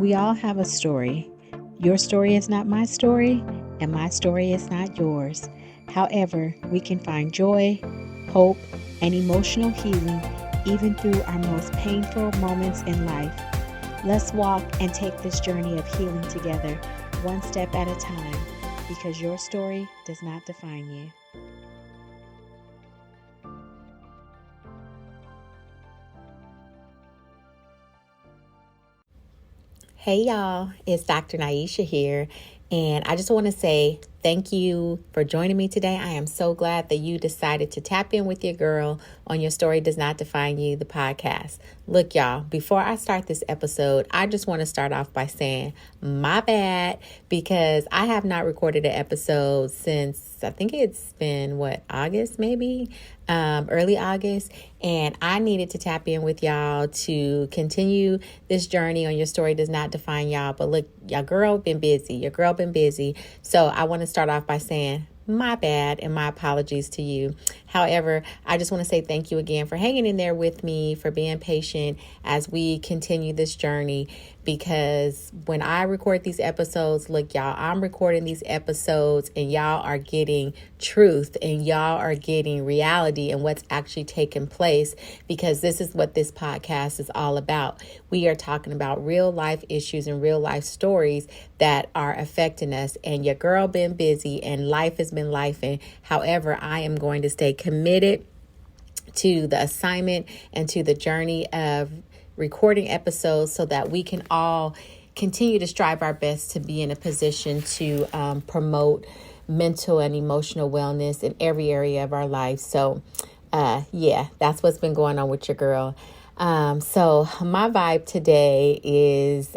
We all have a story. Your story is not my story, and my story is not yours. However, we can find joy, hope, and emotional healing even through our most painful moments in life. Let's walk and take this journey of healing together, one step at a time, because your story does not define you. Hey y'all, it's Dr. Niesha here, and I just want to say thank you for joining me today. I am so glad that you decided to tap in with your girl on Your Story Does Not Define You, the podcast. Look, y'all, before I start this episode, I just want to start off by saying my bad, because I have not recorded an episode since I think it's been August, maybe early August, and I needed to tap in with y'all to continue this journey on Your Story Does Not Define Y'all. But look, your girl been busy. So I want to start off by saying my bad and my apologies to you. However, I just want to say thank you again for hanging in there with me, for being patient as we continue this journey. Because when I record these episodes, look, y'all, I'm recording these episodes and y'all are getting truth and y'all are getting reality and what's actually taking place, because this is what this podcast is all about. We are talking about real life issues and real life stories that are affecting us. And your girl been busy and life has been lifing. However, I am going to stay committed to the assignment and to the journey of recording episodes so that we can all continue to strive our best to be in a position to promote mental and emotional wellness in every area of our life. So that's what's been going on with your girl. So my vibe today is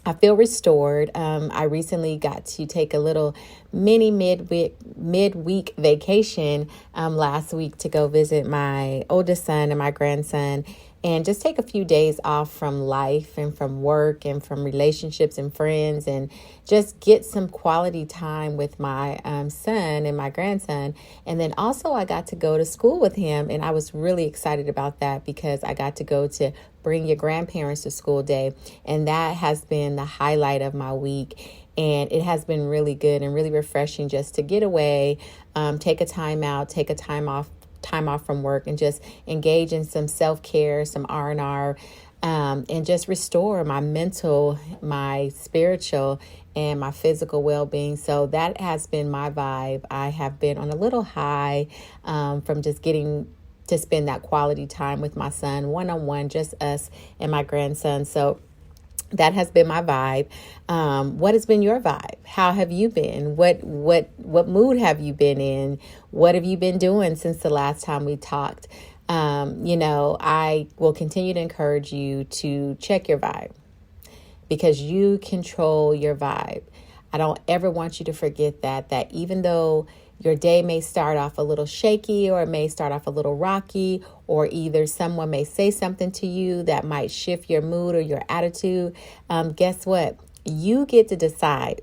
I feel restored. I recently got to take a little mini midweek vacation last week to go visit my oldest son and my grandson, and just take a few days off from life and from work and from relationships and friends, and just get some quality time with my son and my grandson. And then also I got to go to school with him, and I was really excited about that because I got to go to Bring Your Grandparents to School Day, and that has been the highlight of my week. And it has been really good and really refreshing just to get away, take a time off from work, and just engage in some self-care, some R&R, and just restore my mental, my spiritual, and my physical well-being. So that has been my vibe. I have been on a little high from just getting to spend that quality time with my son, one-on-one, just us and my grandson. So that has been my vibe. What has been your vibe? How have you been? What mood have you been in? What have you been doing since the last time we talked? I will continue to encourage you to check your vibe, because you control your vibe. I don't ever want you to forget that even though your day may start off a little shaky, or it may start off a little rocky, or either someone may say something to you that might shift your mood or your attitude. Guess what? You get to decide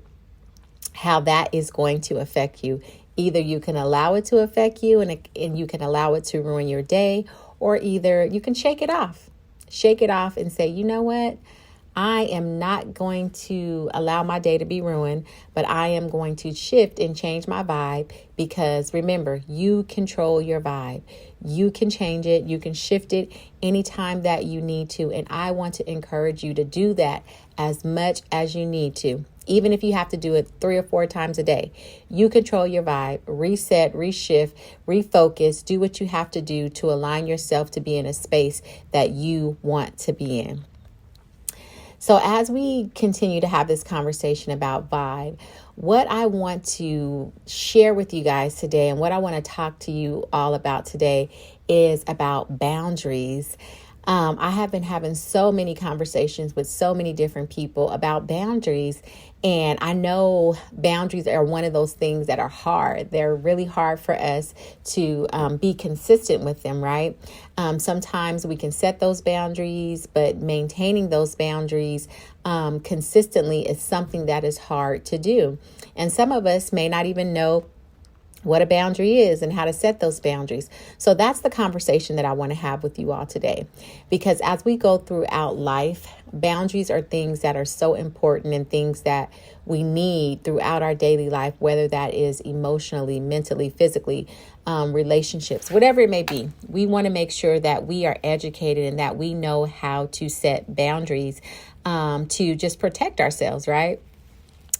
how that is going to affect you. Either you can allow it to affect you and you can allow it to ruin your day, or either you can shake it off. Shake it off and say, you know what? I am not going to allow my day to be ruined, but I am going to shift and change my vibe, because remember, you control your vibe. You can change it. You can shift it anytime that you need to. And I want to encourage you to do that as much as you need to, even if you have to do it 3 or 4 times a day. You control your vibe. Reset, reshift, refocus. Do what you have to do to align yourself to be in a space that you want to be in. So as we continue to have this conversation about vibe, what I want to share with you guys today, and what I want to talk to you all about today, is about boundaries. I have been having so many conversations with so many different people about boundaries. And I know boundaries are one of those things that are hard. They're really hard for us to be consistent with them, right? Sometimes we can set those boundaries, but maintaining those boundaries consistently is something that is hard to do. And some of us may not even know what a boundary is and how to set those boundaries. So that's the conversation that I want to have with you all today. Because as we go throughout life, boundaries are things that are so important and things that we need throughout our daily life, whether that is emotionally, mentally, physically, relationships, whatever it may be. We want to make sure that we are educated and that we know how to set boundaries to just protect ourselves, right?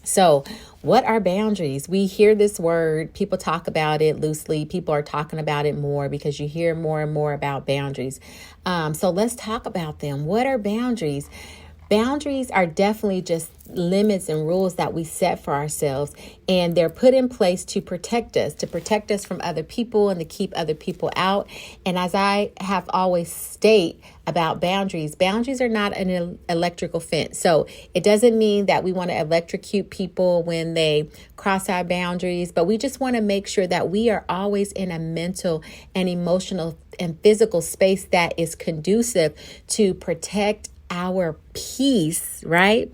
So, what are boundaries? We hear this word, people talk about it loosely. People are talking about it more because you hear more and more about boundaries. So, let's talk about them. What are boundaries? Boundaries are definitely just limits and rules that we set for ourselves, and they're put in place to protect us from other people and to keep other people out. And as I have always state about boundaries, boundaries are not an electrical fence. So it doesn't mean that we want to electrocute people when they cross our boundaries, but we just want to make sure that we are always in a mental and emotional and physical space that is conducive to protect our peace, right?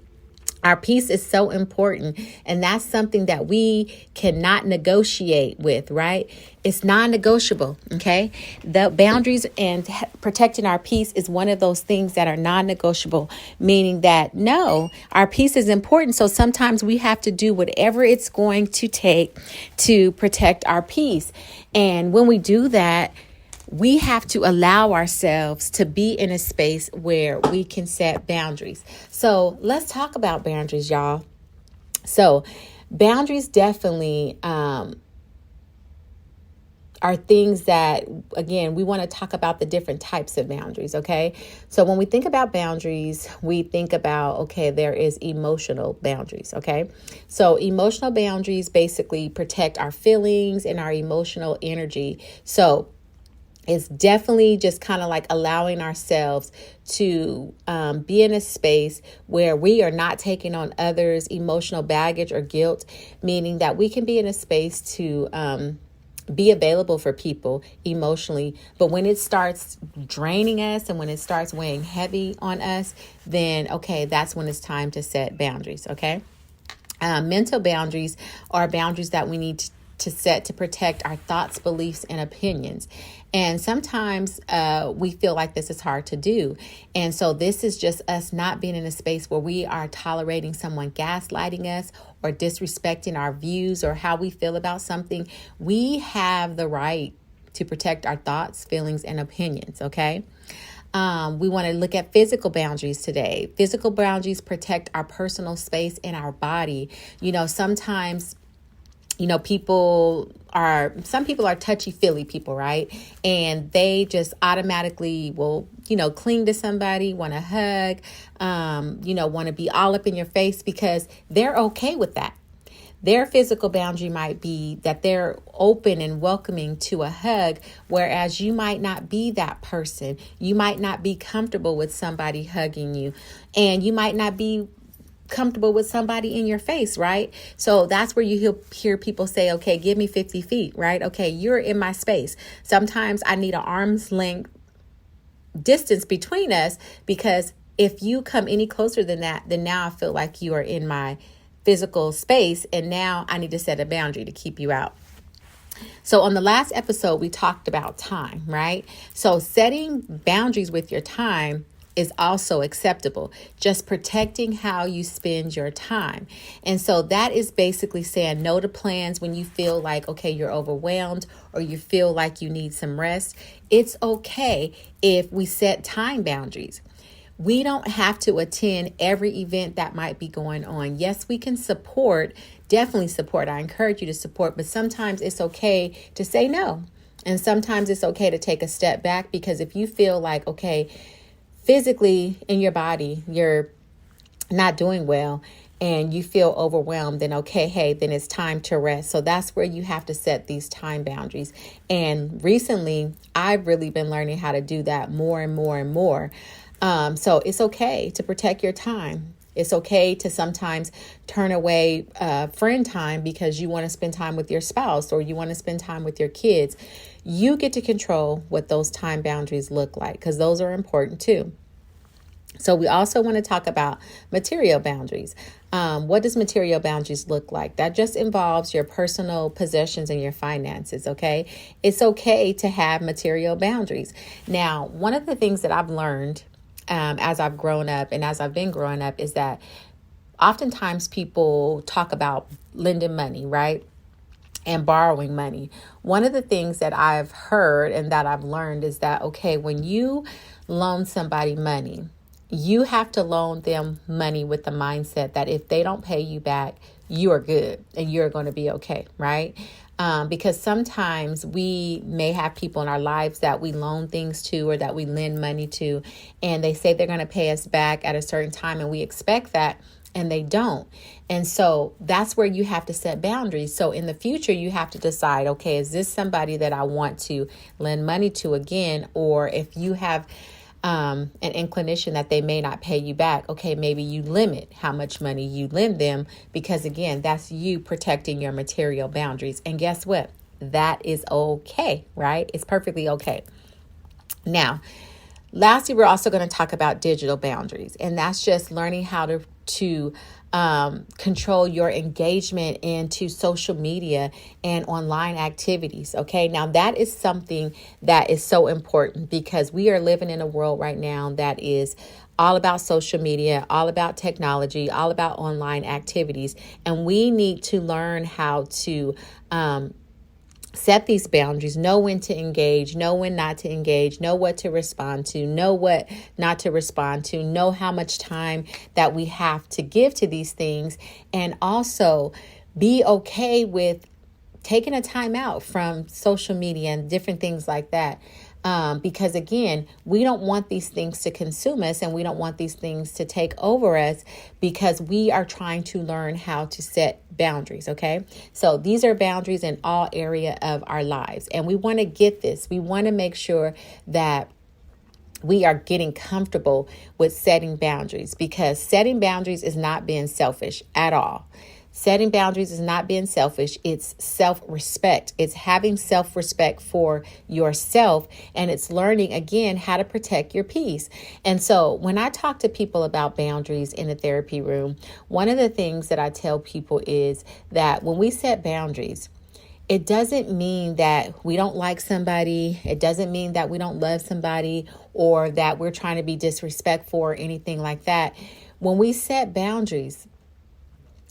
Our peace is so important, and that's something that we cannot negotiate with, right? It's non-negotiable, okay? The boundaries and protecting our peace is one of those things that are non-negotiable, meaning that no, our peace is important. So sometimes we have to do whatever it's going to take to protect our peace. And when we do that, we have to allow ourselves to be in a space where we can set boundaries. So let's talk about boundaries, y'all. So boundaries definitely are things that, again, we want to talk about the different types of boundaries, okay? So when we think about boundaries, we think about, okay, there is emotional boundaries, okay? So emotional boundaries basically protect our feelings and our emotional energy. So it's definitely just kind of like allowing ourselves to be in a space where we are not taking on others' emotional baggage or guilt, meaning that we can be in a space to be available for people emotionally. But when it starts draining us and when it starts weighing heavy on us, then, okay, that's when it's time to set boundaries, okay? Mental boundaries are boundaries that we need to set to protect our thoughts, beliefs, and opinions. And sometimes we feel like this is hard to do. And so this is just us not being in a space where we are tolerating someone gaslighting us or disrespecting our views or how we feel about something. We have the right to protect our thoughts, feelings, and opinions, okay? We want to look at physical boundaries today. Physical boundaries protect our personal space and our body. You know, sometimes some people are touchy-feely people, right? And they just automatically will, cling to somebody, want to hug, want to be all up in your face because they're okay with that. Their physical boundary might be that they're open and welcoming to a hug, whereas you might not be that person. You might not be comfortable with somebody hugging you, and you might not be comfortable with somebody in your face, right? So that's where you hear people say, okay, give me 50 feet, right? Okay, you're in my space. Sometimes I need an arm's length distance between us, because if you come any closer than that, then now I feel like you are in my physical space, and now I need to set a boundary to keep you out. So on the last episode, we talked about time, right? So setting boundaries with your time is also acceptable. Just protecting how you spend your time. And so that is basically saying no to plans when you feel like, okay, you're overwhelmed or you feel like you need some rest. It's okay if we set time boundaries. We don't have to attend every event that might be going on. Yes, we can definitely support. I encourage you to support, but sometimes it's okay to say no. And sometimes it's okay to take a step back, because if you feel like, okay, physically in your body, you're not doing well and you feel overwhelmed, then okay, hey, then it's time to rest. So that's where you have to set these time boundaries. And recently, I've really been learning how to do that more and more and more. So it's okay to protect your time. It's okay to sometimes turn away friend time because you want to spend time with your spouse or you want to spend time with your kids. You get to control what those time boundaries look like, because those are important too. So we also want to talk about material boundaries. What does material boundaries look like? That just involves your personal possessions and your finances, okay? It's okay to have material boundaries. Now, one of the things that I've learned as I've grown up and as I've been growing up is that oftentimes people talk about lending money, right? And borrowing money. One of the things that I've heard and that I've learned is that, okay, when you loan somebody money, you have to loan them money with the mindset that if they don't pay you back, you are good and you're going to be okay, right? Because sometimes we may have people in our lives that we loan things to or that we lend money to, and they say they're going to pay us back at a certain time, and we expect that, and they don't. And so that's where you have to set boundaries. So in the future, you have to decide, okay, is this somebody that I want to lend money to again? Or if you have an inclination that they may not pay you back, okay, maybe you limit how much money you lend them, because again, that's you protecting your material boundaries. And guess what? That is okay, right? It's perfectly okay. Now, lastly, we're also going to talk about digital boundaries, and that's just learning how to control your engagement into social media and online activities. Okay, now that is something that is so important because we are living in a world right now that is all about social media, all about technology, all about online activities, and we need to learn how to set these boundaries, know when to engage, know when not to engage, know what to respond to, know what not to respond to, know how much time that we have to give to these things, and also be okay with taking a time out from social media and different things like that. Because again, we don't want these things to consume us and we don't want these things to take over us because we are trying to learn how to set boundaries. Okay. So these are boundaries in all area of our lives. And we want to get this. We want to make sure that we are getting comfortable with setting boundaries, because setting boundaries is not being selfish at all. Setting boundaries is not being selfish. It's self-respect. It's having self-respect for yourself. And it's learning, again, how to protect your peace. And so when I talk to people about boundaries in the therapy room, one of the things that I tell people is that when we set boundaries, it doesn't mean that we don't like somebody. It doesn't mean that we don't love somebody or that we're trying to be disrespectful or anything like that. When we set boundaries,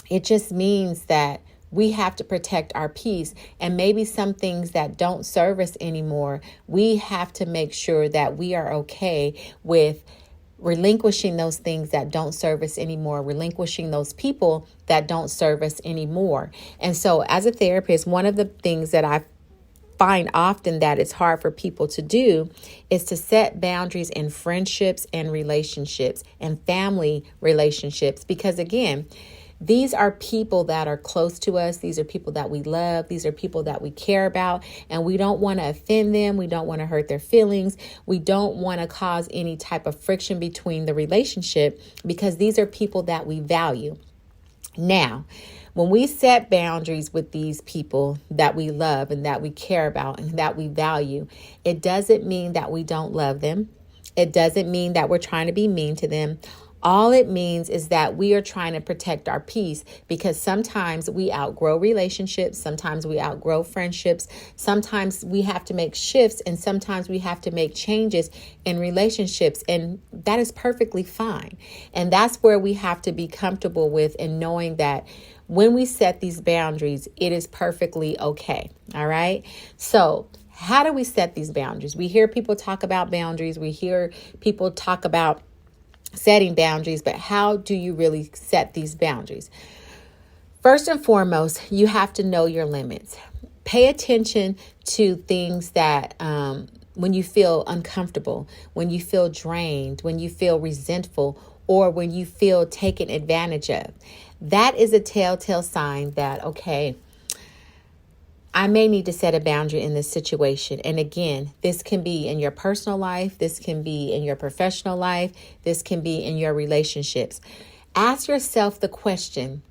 it just means that we have to protect our peace, and maybe some things that don't serve us anymore, we have to make sure that we are okay with relinquishing those things that don't serve us anymore, relinquishing those people that don't serve us anymore. And so as a therapist, one of the things that I find often that it's hard for people to do is to set boundaries in friendships and relationships and family relationships, because again, these are people that are close to us. These are people that we love. These are people that we care about, and we don't want to offend them. We don't want to hurt their feelings. We don't want to cause any type of friction between the relationship, because these are people that we value. Now, when we set boundaries with these people that we love and that we care about and that we value, it doesn't mean that we don't love them. It doesn't mean that we're trying to be mean to them. All it means is that we are trying to protect our peace, because sometimes we outgrow relationships. Sometimes we outgrow friendships. Sometimes we have to make shifts, and sometimes we have to make changes in relationships. And that is perfectly fine. And that's where we have to be comfortable with, and knowing that when we set these boundaries, it is perfectly okay. All right. So how do we set these boundaries? We hear people talk about boundaries. We hear people talk about setting boundaries, but how do you really set these boundaries? First and foremost, you have to know your limits. Pay attention to things that when you feel uncomfortable, when you feel drained, when you feel resentful, or when you feel taken advantage of. That is a telltale sign that, okay, I may need to set a boundary in this situation. And again, this can be in your personal life. This can be in your professional life. This can be in your relationships. Ask yourself the question,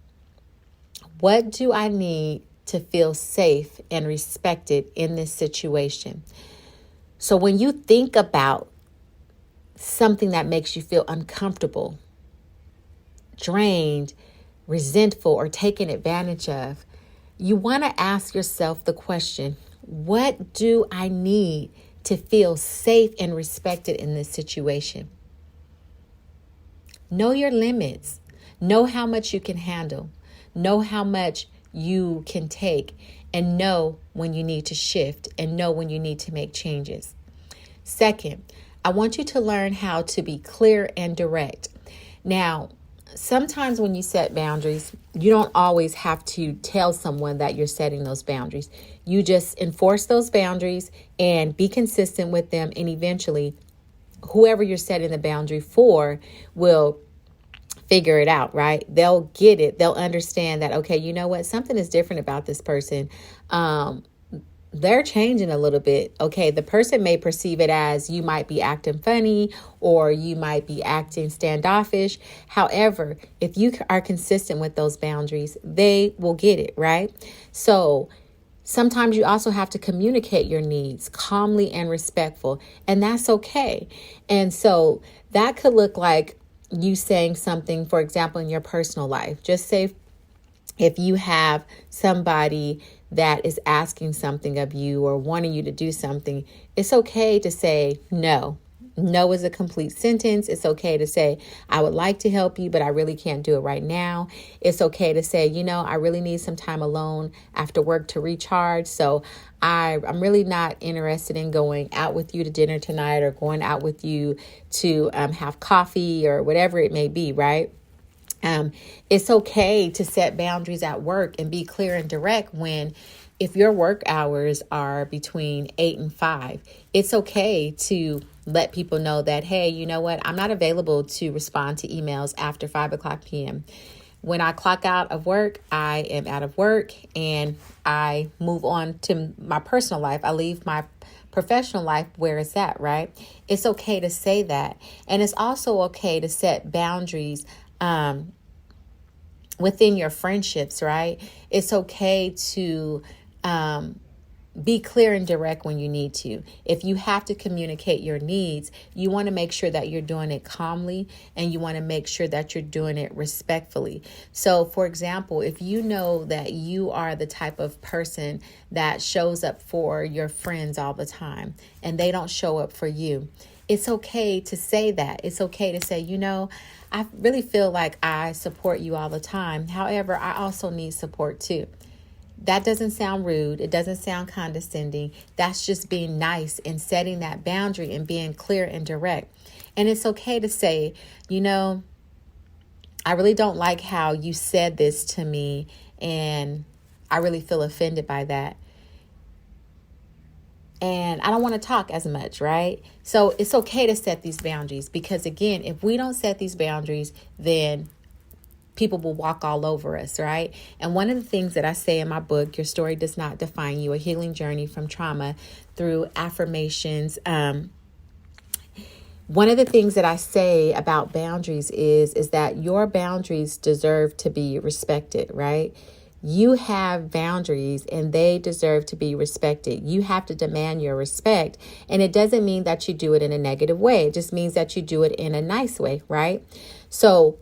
what do I need to feel safe and respected in this situation? So when you think about something that makes you feel uncomfortable, drained, resentful, or taken advantage of, you want to ask yourself the question, what do I need to feel safe and respected in this situation? Know your limits. Know how much you can handle. Know how much you can take, and know when you need to shift, and know when you need to make changes. Second, I want you to learn how to be clear and direct. Now, sometimes when you set boundaries, you don't always have to tell someone that you're setting those boundaries. You just enforce those boundaries and be consistent with them, and eventually whoever you're setting the boundary for will figure it out, right? They'll get it. They'll understand that, okay, you know what? Something is different about this person. They're changing a little bit. Okay, the person may perceive it as you might be acting funny or you might be acting standoffish. However, if you are consistent with those boundaries, they will get it, right? So sometimes you also have to communicate your needs calmly and respectful, and that's okay. And so that could look like you saying something, for example, in your personal life. Just say if you have somebody that is asking something of you or wanting you to do something, it's okay to say no. No is a complete sentence. It's okay to say, I would like to help you, but I really can't do it right now. It's okay to say, I really need some time alone after work to recharge. So I'm really not interested in going out with you to dinner tonight or going out with you to have coffee or whatever it may be, right? It's okay to set boundaries at work and be clear and direct if your work hours are between 8 and 5, it's okay to let people know that, hey, you know what? I'm not available to respond to emails after 5 o'clock p.m. When I clock out of work, I am out of work and I move on to my personal life. I leave my professional life where it's at, right? It's okay to say that. And it's also okay to set boundaries within your friendships, right? It's okay to be clear and direct when you need to. If you have to communicate your needs, you want to make sure that you're doing it calmly, and you want to make sure that you're doing it respectfully. So, for example, if you know that you are the type of person that shows up for your friends all the time and they don't show up for you, it's okay to say that. It's okay to say, I really feel like I support you all the time. However, I also need support too. That doesn't sound rude. It doesn't sound condescending. That's just being nice and setting that boundary and being clear and direct. And it's okay to say, I really don't like how you said this to me, and I really feel offended by that. And I don't want to talk as much, right? So it's okay to set these boundaries, because again, if we don't set these boundaries, then people will walk all over us, right? And one of the things that I say in my book, Your Story Does Not Define You, A Healing Journey from Trauma Through Affirmations. One of the things that I say about boundaries is that your boundaries deserve to be respected, right? You have boundaries and they deserve to be respected. You have to demand your respect. And it doesn't mean that you do it in a negative way. It just means that you do it in a nice way, right? So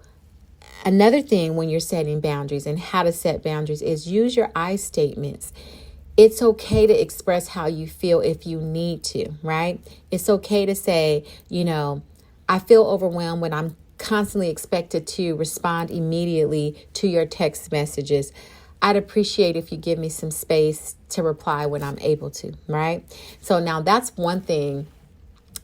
another thing when you're setting boundaries and how to set boundaries is use your I statements. It's okay to express how you feel if you need to, right? It's okay to say, I feel overwhelmed when I'm constantly expected to respond immediately to your text messages. I'd appreciate if you give me some space to reply when I'm able to, right? So now that's one thing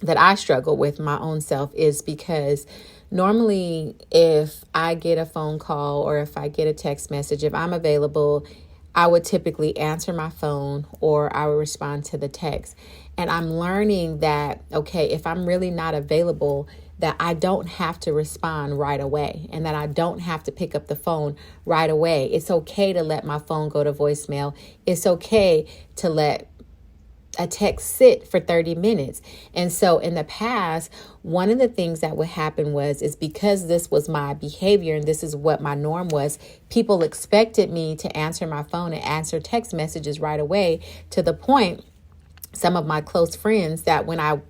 that I struggle with my own self, is because normally if I get a phone call or if I get a text message, if I'm available, I would typically answer my phone or I would respond to the text. And I'm learning that, okay, if I'm really not available, that I don't have to respond right away and that I don't have to pick up the phone right away. It's okay to let my phone go to voicemail. It's okay to let a text sit for 30 minutes. And so in the past, one of the things that would happen is because this was my behavior and this is what my norm was, people expected me to answer my phone and answer text messages right away, to the point some of my close friends that when I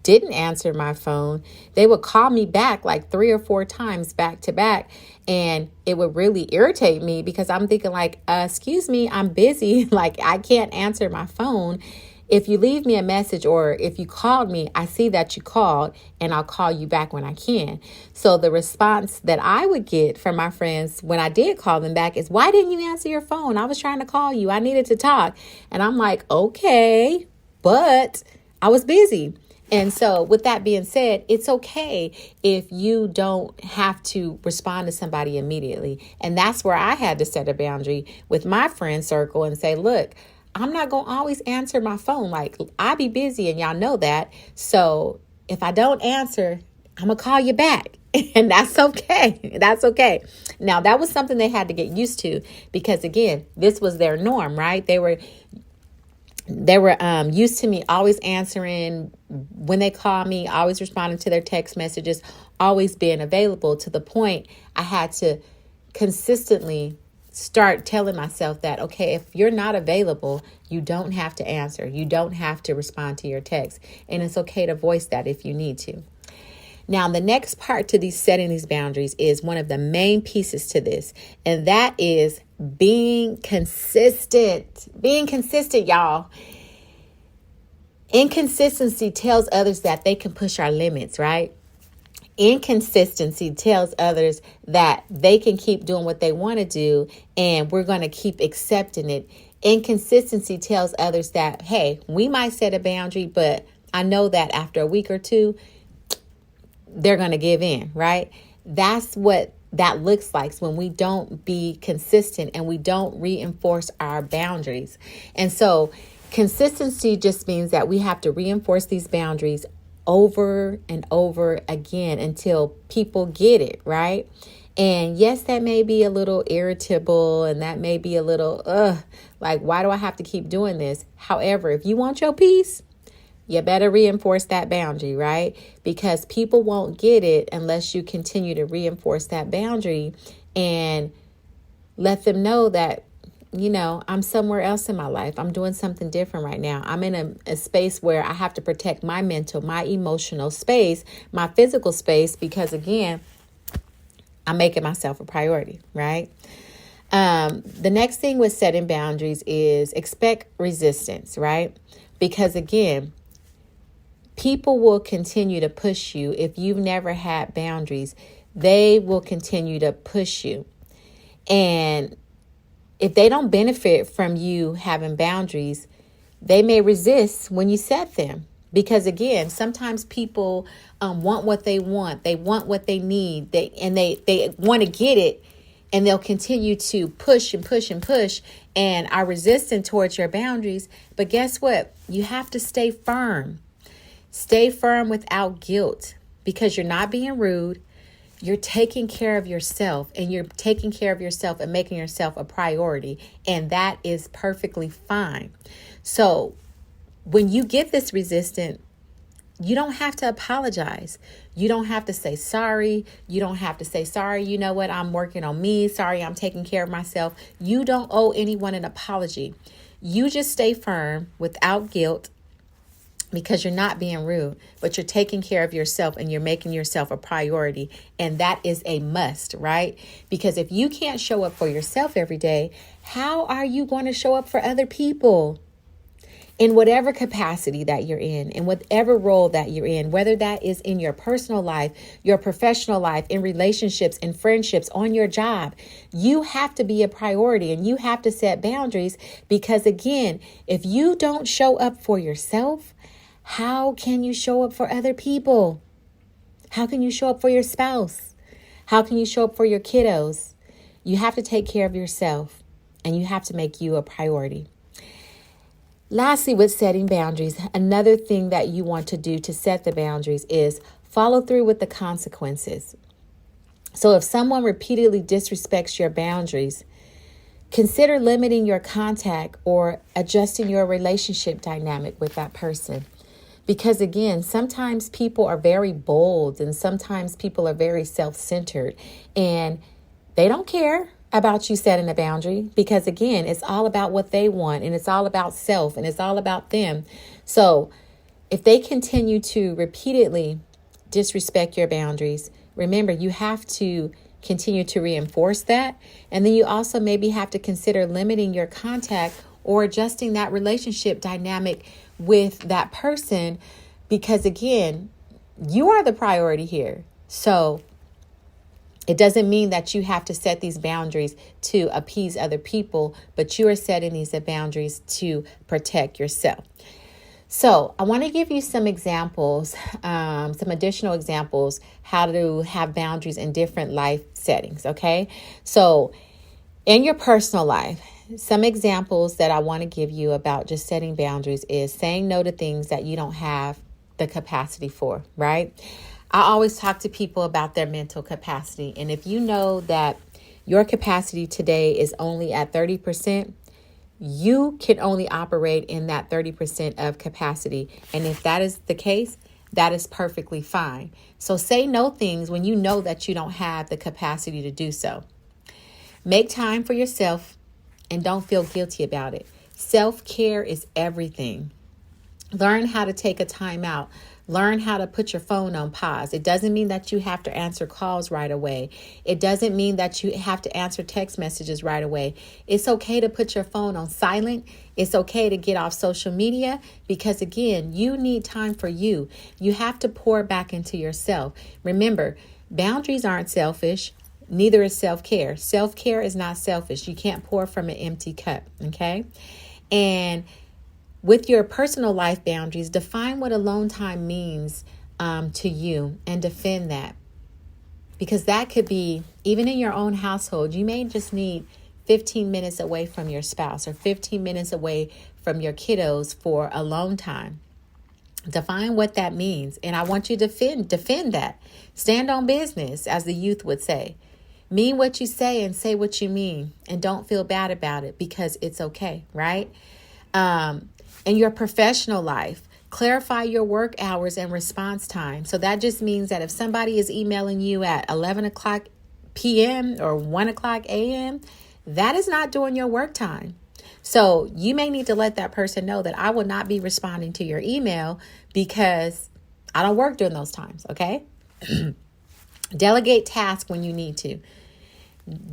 didn't answer my phone, they would call me back like 3 or 4 times back to back. And it would really irritate me because I'm thinking like, excuse me, I'm busy. Like I can't answer my phone. If you leave me a message or if you called me, I see that you called and I'll call you back when I can. So the response that I would get from my friends when I did call them back is, why didn't you answer your phone? I was trying to call you. I needed to talk. And I'm like, okay, but I was busy. And so with that being said, it's okay if you don't have to respond to somebody immediately. And that's where I had to set a boundary with my friend circle and say, look, I'm not going to always answer my phone. Like I be busy and y'all know that. So if I don't answer, I'm going to call you back. And that's okay. That's okay. Now that was something they had to get used to because again, this was their norm, right? They were used to me always answering when they call me, always responding to their text messages, always being available, to the point I had to consistently start telling myself that, okay, if you're not available, you don't have to answer. You don't have to respond to your text. And it's okay to voice that if you need to. Now, the next part to setting these boundaries is one of the main pieces to this, and that is being consistent. Being consistent, y'all. Inconsistency tells others that they can push our limits, right? Inconsistency tells others that they can keep doing what they want to do and we're going to keep accepting it. Inconsistency tells others that, hey, we might set a boundary, but I know that after a week or two, they're going to give in, right? That's what that looks like when we don't be consistent and we don't reinforce our boundaries. And so consistency just means that we have to reinforce these boundaries over and over again until people get it, right? And yes, that may be a little irritable and that may be a little, like, why do I have to keep doing this? However, if you want your peace, you better reinforce that boundary, right? Because people won't get it unless you continue to reinforce that boundary and let them know that, you know, I'm somewhere else in my life. I'm doing something different right now. I'm in a space where I have to protect my mental, my emotional space, my physical space, because again, I'm making myself a priority, right? The next thing with setting boundaries is expect resistance, right? Because again, people will continue to push you. If you've never had boundaries, they will continue to push you. And if they don't benefit from you having boundaries, they may resist when you set them. Because again, sometimes people want what they want. They want what they need. They want to get it. And they'll continue to push and push and push and are resistant towards your boundaries. But guess what? You have to stay firm. Stay firm without guilt, because you're not being rude. You're taking care of yourself, and you're taking care of yourself and making yourself a priority. And that is perfectly fine. So when you get this resistance, you don't have to apologize. You don't have to say sorry. You don't have to say, sorry, you know what? I'm working on me. Sorry, I'm taking care of myself. You don't owe anyone an apology. You just stay firm without guilt, because you're not being rude, but you're taking care of yourself and you're making yourself a priority. And that is a must, right? Because if you can't show up for yourself every day, how are you going to show up for other people? In whatever capacity that you're in whatever role that you're in, whether that is in your personal life, your professional life, in relationships, in friendships, on your job, you have to be a priority and you have to set boundaries. Because again, if you don't show up for yourself, how can you show up for other people? How can you show up for your spouse? How can you show up for your kiddos? You have to take care of yourself and you have to make you a priority. Lastly, with setting boundaries, another thing that you want to do to set the boundaries is follow through with the consequences. So if someone repeatedly disrespects your boundaries, consider limiting your contact or adjusting your relationship dynamic with that person. Because again, sometimes people are very bold and sometimes people are very self-centered and they don't care. about you setting a boundary, because again, it's all about what they want, and it's all about self, and it's all about them. So if they continue to repeatedly disrespect your boundaries, remember, you have to continue to reinforce that. And then you also maybe have to consider limiting your contact or adjusting that relationship dynamic with that person, because again, you are the priority here. So it doesn't mean that you have to set these boundaries to appease other people, but you are setting these boundaries to protect yourself. So I want to give you some examples, some additional examples, how to have boundaries in different life settings. Okay. So in your personal life, some examples that I want to give you about just setting boundaries is saying no to things that you don't have the capacity for, right? I always talk to people about their mental capacity. And if you know that your capacity today is only at 30%, you can only operate in that 30% of capacity. And if that is the case, that is perfectly fine. So say no things when you know that you don't have the capacity to do so. Make time for yourself and don't feel guilty about it. Self-care is everything. Learn how to take a time out. Learn how to put your phone on pause. It doesn't mean that you have to answer calls right away. It doesn't mean that you have to answer text messages right away. It's okay to put your phone on silent. It's okay to get off social media, because again, you need time for you. You have to pour back into yourself. Remember, boundaries aren't selfish. Neither is self-care. Self-care is not selfish. You can't pour from an empty cup. Okay. And with your personal life boundaries, define what alone time means to you and defend that. Because that could be, even in your own household, you may just need 15 minutes away from your spouse or 15 minutes away from your kiddos for alone time. Define what that means. And I want you to defend that. Stand on business, as the youth would say. Mean what you say and say what you mean. And don't feel bad about it, because it's okay, right? In your professional life, clarify your work hours and response time. So that just means that if somebody is emailing you at 11 o'clock p.m. or 1 o'clock a.m., that is not during your work time. So you may need to let that person know that I will not be responding to your email because I don't work during those times. Okay. Delegate tasks when you need to.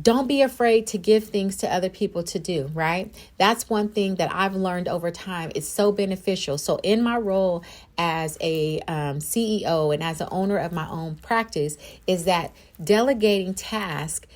Don't be afraid to give things to other people to do, right? That's one thing that I've learned over time. It's so beneficial. So in my role as a CEO and as an owner of my own practice, is that delegating tasks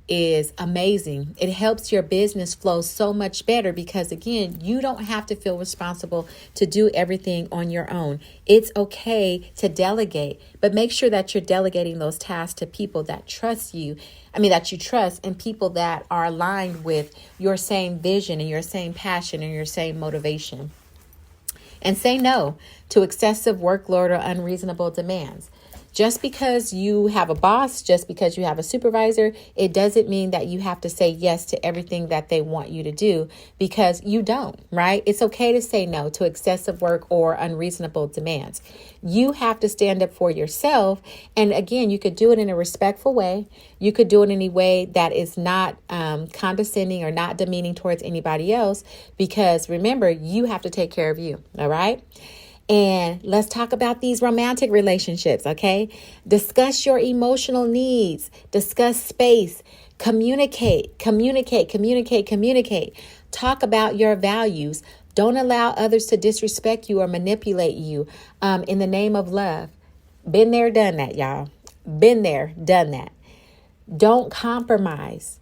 is amazing. It helps your business flow so much better, because again, you don't have to feel responsible to do everything on your own. It's okay to delegate, but make sure that you're delegating those tasks to people that trust you. That you trust, and people that are aligned with your same vision and your same passion and your same motivation. And say no to excessive workload or unreasonable demands. Just because you have a boss, just because you have a supervisor, it doesn't mean that you have to say yes to everything that they want you to do, because you don't, right? It's okay to say no to excessive work or unreasonable demands. You have to stand up for yourself. And again, you could do it in a respectful way. You could do it in a way that is not condescending or not demeaning towards anybody else, because remember, you have to take care of you. All right. And let's talk about these romantic relationships, okay? Discuss your emotional needs. Discuss space. Communicate. Talk about your values. Don't allow others to disrespect you or manipulate you in the name of love. Been there, done that, y'all. Been there, done that. Don't compromise.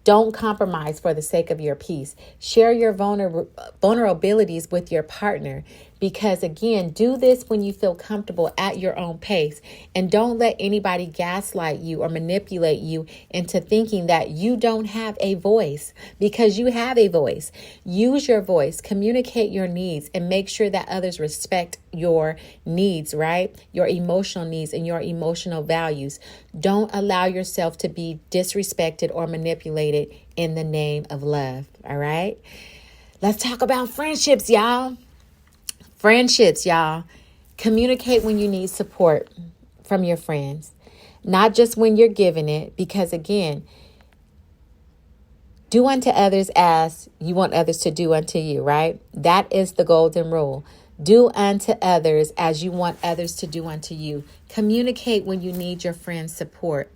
Don't compromise for the sake of your peace. Share your vulnerabilities with your partner, because again, do this when you feel comfortable at your own pace, and don't let anybody gaslight you or manipulate you into thinking that you don't have a voice, because you have a voice. Use your voice, communicate your needs, and make sure that others respect your needs, right? Your emotional needs and your emotional values. Don't allow yourself to be disrespected or manipulated in the name of love. All right. Let's talk about friendships, y'all. Friendships, y'all. Communicate when you need support from your friends, not just when you're giving it, because again, Do unto others as you want others to do unto you, right? That is the golden rule. Do unto others as you want others to do unto you. Communicate when you need your friend's support.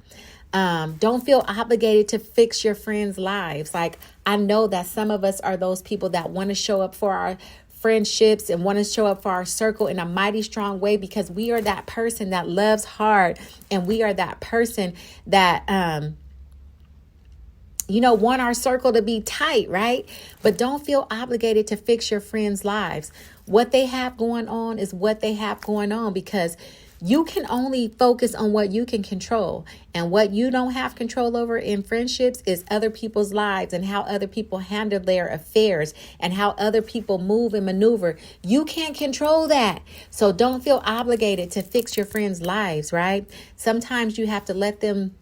Don't feel obligated to fix your friends' lives. Like, I know that some of us are those people that want to show up for our friendships and want to show up for our circle in a mighty strong way, because we are that person that loves hard, and we are that person that want our circle to be tight, right? But don't feel obligated to fix your friends' lives. What they have going on is what they have going on, because you can only focus on what you can control. And what you don't have control over in friendships is other people's lives and how other people handle their affairs and how other people move and maneuver. You can't control that. So don't feel obligated to fix your friends' lives, right? Sometimes you have to let them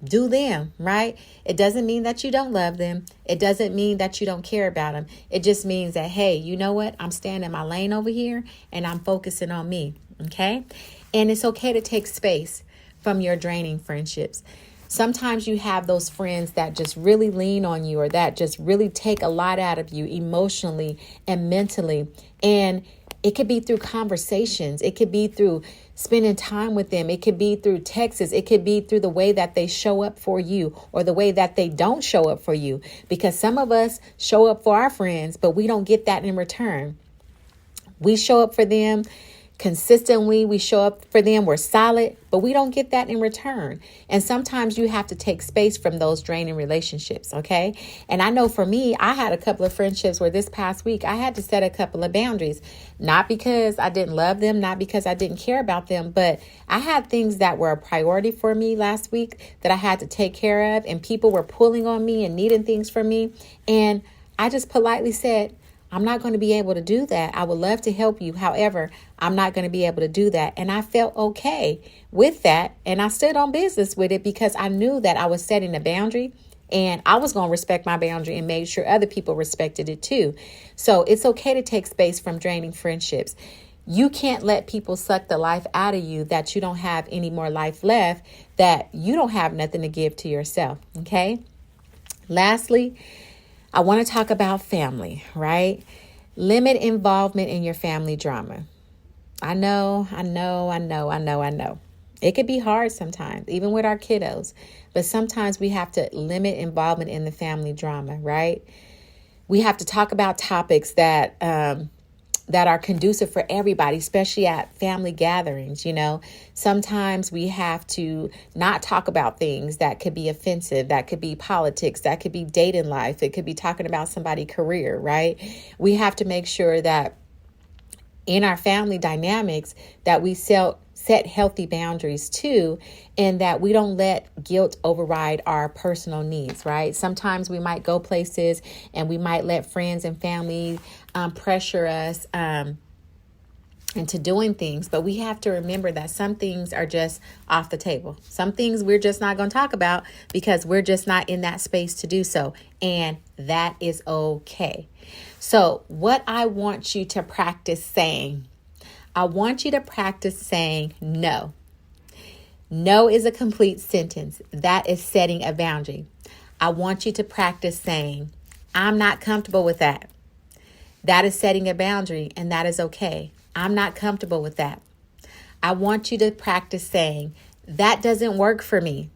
do them, right? It doesn't mean that you don't love them. It doesn't mean that you don't care about them. It just means that, hey, you know what? I'm staying in my lane over here and I'm focusing on me. Okay. And it's okay to take space from your draining friendships. Sometimes you have those friends that just really lean on you, or that just really take a lot out of you emotionally and mentally. And it could be through conversations. It could be through spending time with them. It could be through texts. It could be through the way that they show up for you, or the way that they don't show up for you. Because some of us show up for our friends, but we don't get that in return. We show up for them consistently. We show up for them. We're solid, but we don't get that in return. And sometimes you have to take space from those draining relationships. Okay. And I know for me, I had a couple of friendships where this past week I had to set a couple of boundaries, not because I didn't love them, not because I didn't care about them, but I had things that were a priority for me last week that I had to take care of, and people were pulling on me and needing things from me. And I just politely said, I'm not going to be able to do that. I would love to help you. However, I'm not going to be able to do that. And I felt okay with that. And I stood on business with it, because I knew that I was setting a boundary, and I was going to respect my boundary and make sure other people respected it too. So it's okay to take space from draining friendships. You can't let people suck the life out of you that you don't have any more life left, that you don't have nothing to give to yourself. Okay. Lastly, I want to talk about family, right? Limit involvement in your family drama. I know. It could be hard sometimes, even with our kiddos, but sometimes we have to limit involvement in the family drama, right? We have to talk about topics that are conducive for everybody, especially at family gatherings. Sometimes we have to not talk about things that could be offensive, that could be politics, that could be dating life. It could be talking about somebody's career, right? We have to make sure that in our family dynamics that we set healthy boundaries too, and that we don't let guilt override our personal needs, right? Sometimes we might go places and we might let friends and family pressure us into doing things, but we have to remember that some things are just off the table. Some things we're just not going to talk about because we're just not in that space to do so, and that is okay. So what I want you to practice saying, I want you to practice saying no. No is a complete sentence. That is setting a boundary. I want you to practice saying, I'm not comfortable with that. That is setting a boundary, and that is okay. I'm not comfortable with that. I want you to practice saying, that doesn't work for me.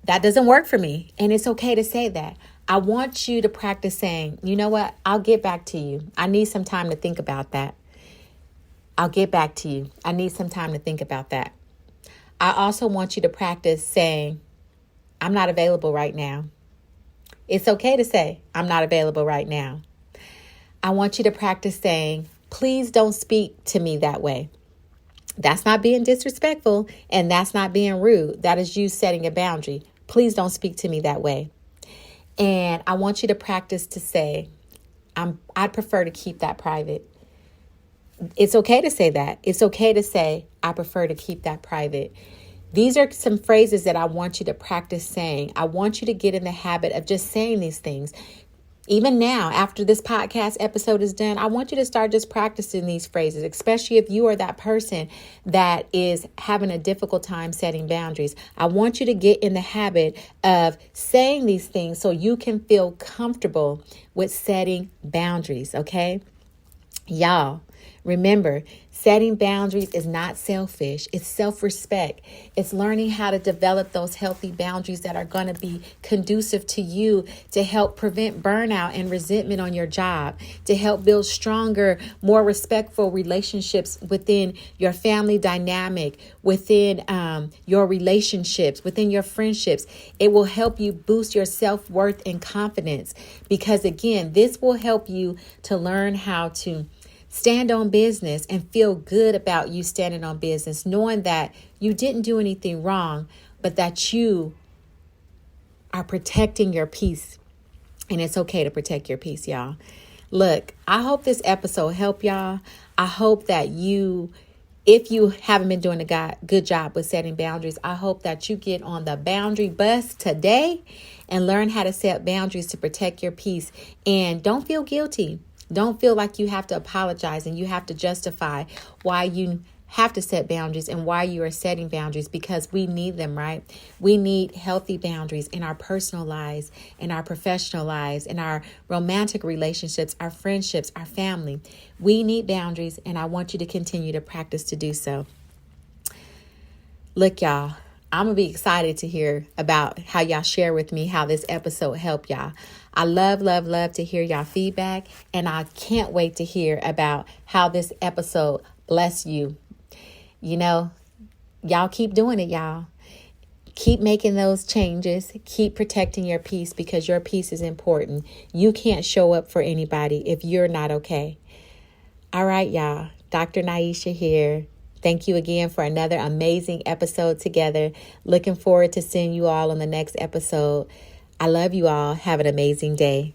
That doesn't work for me. And it's okay to say that. I want you to practice saying, you know what? I'll get back to you. I need some time to think about that. I'll get back to you. I need some time to think about that. I also want you to practice saying, I'm not available right now. It's okay to say, I'm not available right now. I want you to practice saying, please don't speak to me that way. That's not being disrespectful, and that's not being rude. That is you setting a boundary. Please don't speak to me that way. And I want you to practice to say, I'd prefer to keep that private. It's okay to say that. It's okay to say, I prefer to keep that private. These are some phrases that I want you to practice saying. I want you to get in the habit of just saying these things. Even now, after this podcast episode is done, I want you to start just practicing these phrases, especially if you are that person that is having a difficult time setting boundaries. I want you to get in the habit of saying these things so you can feel comfortable with setting boundaries, okay? Y'all, remember, setting boundaries is not selfish. It's self-respect. It's learning how to develop those healthy boundaries that are going to be conducive to you to help prevent burnout and resentment on your job, to help build stronger, more respectful relationships within your family dynamic, within your relationships, within your friendships. It will help you boost your self-worth and confidence because, again, this will help you to learn how to stand on business and feel good about you standing on business, knowing that you didn't do anything wrong, but that you are protecting your peace. And it's okay to protect your peace, y'all. Look, I hope this episode helped y'all. I hope that if you haven't been doing a good job with setting boundaries, I hope that you get on the boundary bus today and learn how to set boundaries to protect your peace. And don't feel guilty. Don't feel like you have to apologize and you have to justify why you have to set boundaries and why you are setting boundaries, because we need them, right? We need healthy boundaries in our personal lives, in our professional lives, in our romantic relationships, our friendships, our family. We need boundaries, and I want you to continue to practice to do so. Look, y'all, I'm going to be excited to hear about how y'all share with me how this episode helped y'all. I love to hear y'all feedback, and I can't wait to hear about how this episode blessed you. You know, y'all keep doing it, y'all. Keep making those changes. Keep protecting your peace because your peace is important. You can't show up for anybody if you're not okay. All right, y'all. Dr. Niesha here. Thank you again for another amazing episode together. Looking forward to seeing you all on the next episode. I love you all. Have an amazing day.